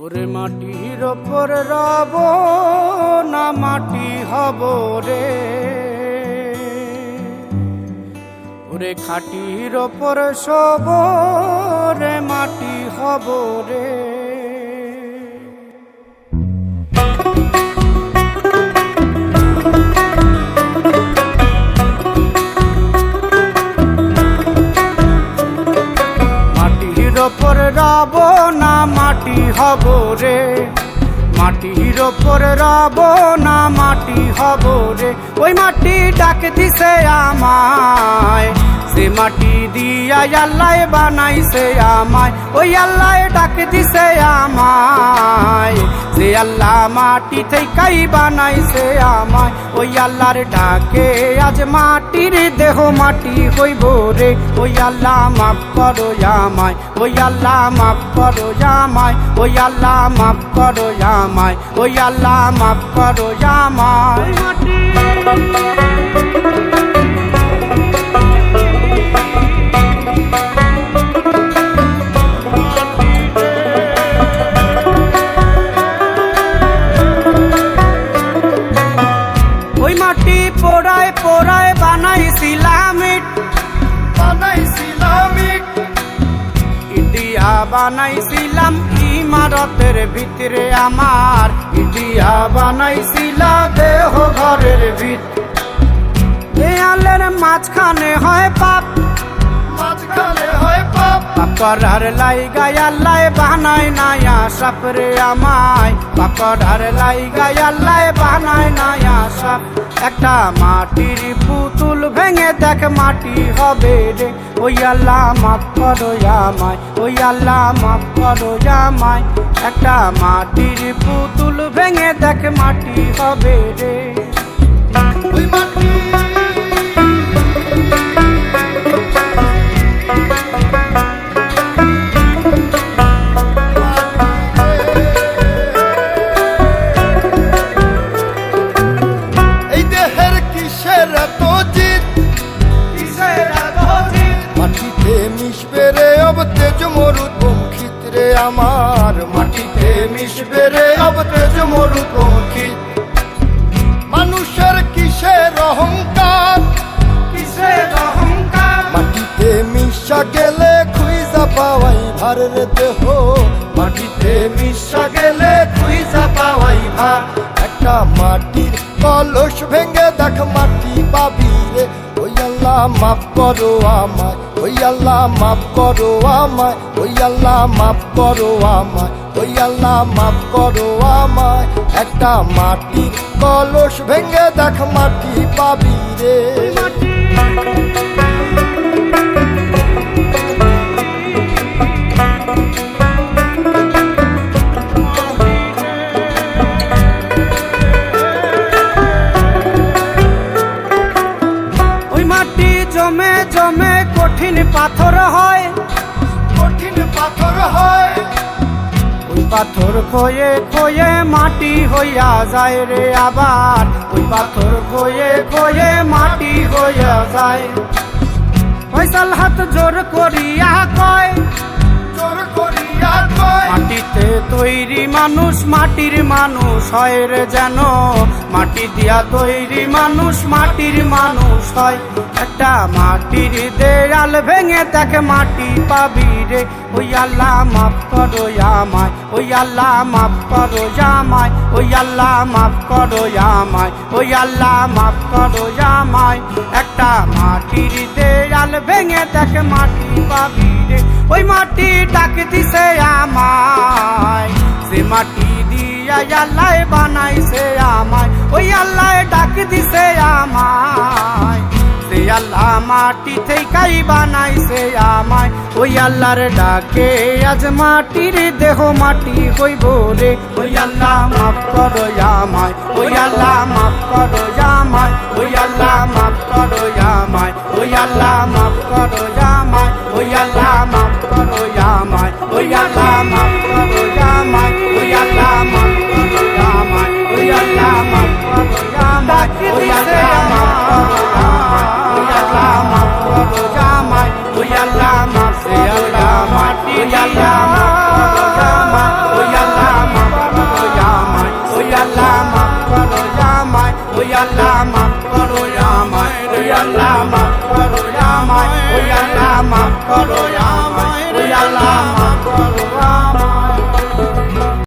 ওরে মাটির ওপর রব না মাটি হব রে, ওরে খাটির ওপর শোব রে মাটি হব রে। মাটির ওপর রব না মাটি হব রে, মাটির ওপর রব না মাটি হব রে। ওই মাটি ডাক দিছে আমায়, সে মাটি দিয়া আল্লাহ বানাইছে আমায়। ওই আল্লাহ ডাক দিছে আমায়, সে আল্লাহ মাটি থেকেই বানাইছে আমায়। ওই আল্লাহর ডাকে আজ মাটির দেহ মাটি হইব রে। ওই আল্লাহ মাফ করো আমায়, ওই আল্লাহ মাফ করো আমায়, ওই আল্লাহ মাফ করো আমায়, ওই আল্লাহ মাফ করো আমায়। ওই মাটি পোড়ায় পোড়ায় বানাইছিলাম ইট, ইটিয়া বানাইছিলাম ইমারতের ভিতরে আমার, ইটিয়া বানাইছিলা দেহ ঘরের ভিত। দেয়ালের মাঝখানে হয় পাপ, মাঝখানে হয় পাপ, পাকড়ার লাইগায় আল্লাহ বানায় নায়া সাপ রে আমায়, পাকড়ার লাইগায় আল্লাহ বানায় নায়া সাপ। একটা মাটির পুতুল ভেঙে দেখ মাটি হবে রে। ওই আল্লাহ মাফ করো আমায়, ওই আল্লাহ মাফ করো আমায়। একটা মাটির পুতুল ভেঙে দেখ মাটি হবে রে। ওই মাটি আমার, মাটিতে মিশবে রে অব তেজ মরুপঙ্খিত। মানুষের কিসের অহংকার, কিসের অহংকার, মাটিতে মিশা গেলে খুঁজা পাওয়াই ভার রে দেহ, মাটিতে মিশা গেলে খুঁজা পাওয়াই ভার। একটা মাটির কলস ভেঙে দেখ মাটি পাবি রে। ওই আল্লাহ মাফ করো আমায়, ওই আল্লাহ মাফ করো আমায়, ওই আল্লাহ মাফ করো আমায়, ওই আল্লাহ মাফ করো আমায়। একটা মাটির কলস ভেঙে দেখ মাটি পাবি রে। জমে জমে কঠিন পাথর হয়, কঠিন পাথর হয়। ওই পাথর খয়ে খয়ে মাটি হইয়া যায় রে আবার, ওই পাথর খয়ে খয়ে মাটি হইয়া যায়। ফয়সাল হাত জোর করিয়া কয়, জোর করিয়া কয়, মাটিতে তৈরি মানুষ মাটির মানুষ হয় রে যেন, মাটি দিয়া তৈরি মানুষ মাটির মানুষ হয়। একটা মাটির দেয়াল ভেঙে দেখ মাটি পাবি রে। ওই আল্লাহ মাফ করো আমায়, ওই আল্লাহ মাফ করো আমায়, ওই আল্লাহ মাফ করো আমায়, ওই আল্লাহ মাফ করো আমায়। একটা মাটির দেয়াল ভেঙে দেখ মাটি পাবি রে। ওই মাটি ডাক দিছে আমায়, সে মাটি দিয়া আল্লাহ বানাইছে আমায়। ওই আল্লাহ ডাক দিছে আমায়, সে আল্লাহ মাটি থেকেই বানাইছে আমায়। ওই আল্লাহর ডাকে আজ মাটির দেহ মাটি হইব রে। ওই আল্লাহ মাফ করো আমায়, ওই আল্লাহ মাফ করো আমায়, ওই আল্লাহ মাফ করো আমায়, ওই আল্লাহ মাফ করো আমায়, ওই আল্লাহ মাফ করো আমায়, ওই আল্লাহ মাফ করো আমায়, ওই আল্লাহ মাফ করো আমায়, ওই আল্লাহ মাফ করো আমায়, ওই আল্লাহ মাফ করো আমায়, ওই আল্লাহ মাফ করো আমায়, ওই আল্লাহ মাফ, ওই আল্লাহ মাটি, ওই আল্লাহ মাফ করো আমায়, ওই আল্লাহ মাফ করো আমায় ওই আল্লাহ মাফ করো আমায় ওই আল্লাহ